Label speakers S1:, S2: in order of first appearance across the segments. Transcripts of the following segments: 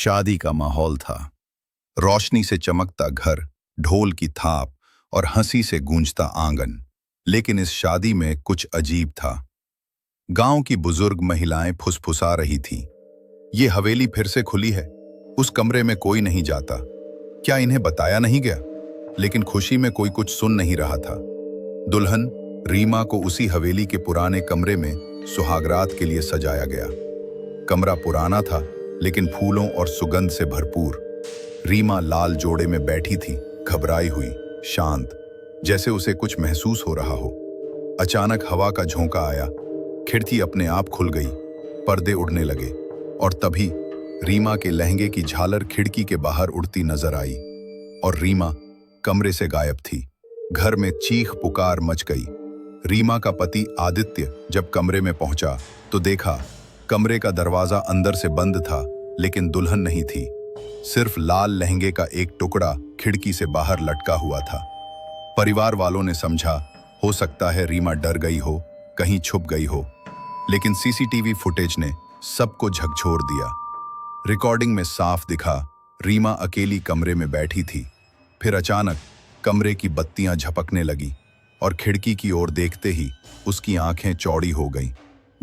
S1: शादी का माहौल था। रोशनी से चमकता घर, ढोल की थाप और हंसी से गूंजता आंगन। लेकिन इस शादी में कुछ अजीब था। गांव की बुजुर्ग महिलाएं फुसफुसा रही थीं। ये हवेली फिर से खुली है, उस कमरे में कोई नहीं जाता। क्या इन्हें बताया नहीं गया? लेकिन खुशी में कोई कुछ सुन नहीं रहा था। दुल्हन रीमा को उसी हवेली के पुराने कमरे में सुहागरात के लिए सजाया गया। कमरा पुराना था, लेकिन फूलों और सुगंध से भरपूर। रीमा लाल जोड़े में बैठी थी, घबराई हुई, शांत, जैसे उसे कुछ महसूस हो रहा हो। अचानक हवा का झोंका आया, खिड़की अपने आप खुल गई, पर्दे उड़ने लगे और तभी रीमा के लहंगे की झालर खिड़की के बाहर उड़ती नजर आई और रीमा कमरे से गायब थी। घर में चीख पुकार मच गई। रीमा का पति आदित्य जब कमरे में पहुंचा तो देखा कमरे का दरवाजा अंदर से बंद था, लेकिन दुल्हन नहीं थी। सिर्फ लाल लहंगे का एक टुकड़ा खिड़की से बाहर लटका हुआ था। परिवार वालों ने समझा, हो सकता है रीमा डर गई हो, कहीं छुप गई हो। लेकिन सीसीटीवी फुटेज ने सबको झकझोर दिया। रिकॉर्डिंग में साफ दिखा, रीमा अकेली कमरे में बैठी थी। फिर अचानक कमरे की बत्तियां झपकने लगी और खिड़की की ओर देखते ही उसकी आंखें चौड़ी हो गईं,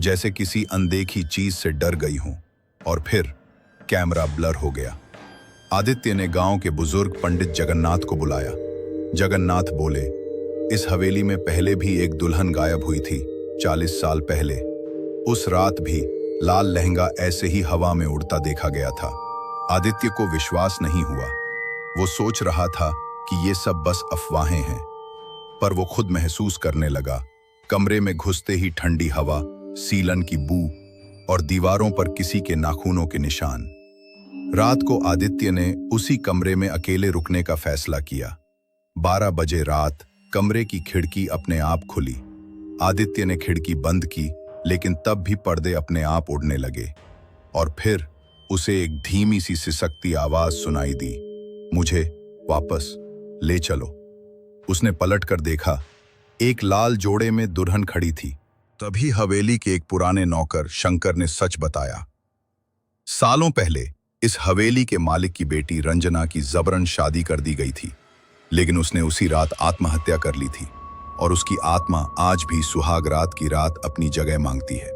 S1: जैसे किसी अनदेखी चीज से डर गई हों। और फिर कैमरा ब्लर हो गया। आदित्य ने गांव के बुजुर्ग पंडित जगन्नाथ को बुलाया। जगन्नाथ बोले, इस हवेली में पहले भी एक दुल्हन गायब हुई थी, 40 साल पहले। उस रात भी लाल लहंगा ऐसे ही हवा में उड़ता देखा गया था। आदित्य को विश्वास नहीं हुआ। वो सोच रहा था कि ये सब बस अफवाहें हैं, पर वो खुद महसूस करने लगा। कमरे में घुसते ही ठंडी हवा, सीलन की बू और दीवारों पर किसी के नाखूनों के निशान। रात को आदित्य ने उसी कमरे में अकेले रुकने का फैसला किया। 12 बजे रात कमरे की खिड़की अपने आप खुली। आदित्य ने खिड़की बंद की, लेकिन तब भी पर्दे अपने आप उड़ने लगे। और फिर उसे एक धीमी सी सिसकती आवाज सुनाई दी, मुझे वापस ले चलो। उसने पलट कर देखा, एक लाल जोड़े में दुल्हन खड़ी थी। तभी हवेली के एक पुराने नौकर शंकर ने सच बताया। सालों पहले इस हवेली के मालिक की बेटी रंजना की जबरन शादी कर दी गई थी, लेकिन उसने उसी रात आत्महत्या कर ली थी और उसकी आत्मा आज भी सुहाग रात की रात अपनी जगह मांगती है।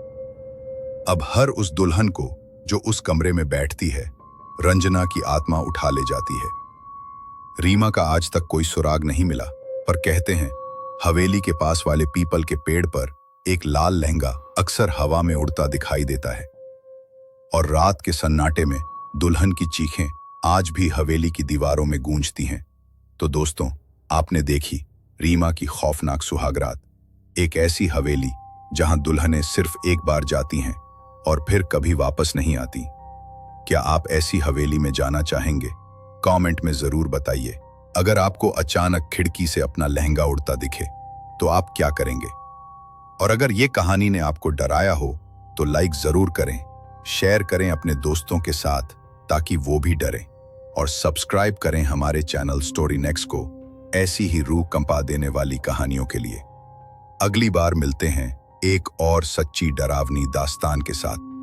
S1: अब हर उस दुल्हन को जो उस कमरे में बैठती है, रंजना की आत्मा उठा ले जाती है। रीमा का आज तक कोई सुराग नहीं मिला, पर कहते हैं हवेली के पास वाले पीपल के पेड़ पर एक लाल लहंगा अक्सर हवा में उड़ता दिखाई देता है। और रात के सन्नाटे में दुल्हन की चीखें आज भी हवेली की दीवारों में गूंजती हैं। तो दोस्तों, आपने देखी रीमा की खौफनाक सुहागरात, एक ऐसी हवेली जहां दुल्हनें सिर्फ एक बार जाती हैं और फिर कभी वापस नहीं आती। क्या आप ऐसी हवेली में जाना चाहेंगे? कमेंट में जरूर बताइए। अगर आपको अचानक खिड़की से अपना लहंगा उड़ता दिखे तो आप क्या करेंगे? और अगर ये कहानी ने आपको डराया हो तो लाइक जरूर करें, शेयर करें अपने दोस्तों के साथ ताकि वो भी डरें, और सब्सक्राइब करें हमारे चैनल स्टोरी नेक्स्ट को ऐसी ही रूह कंपा देने वाली कहानियों के लिए। अगली बार मिलते हैं एक और सच्ची डरावनी दास्तान के साथ।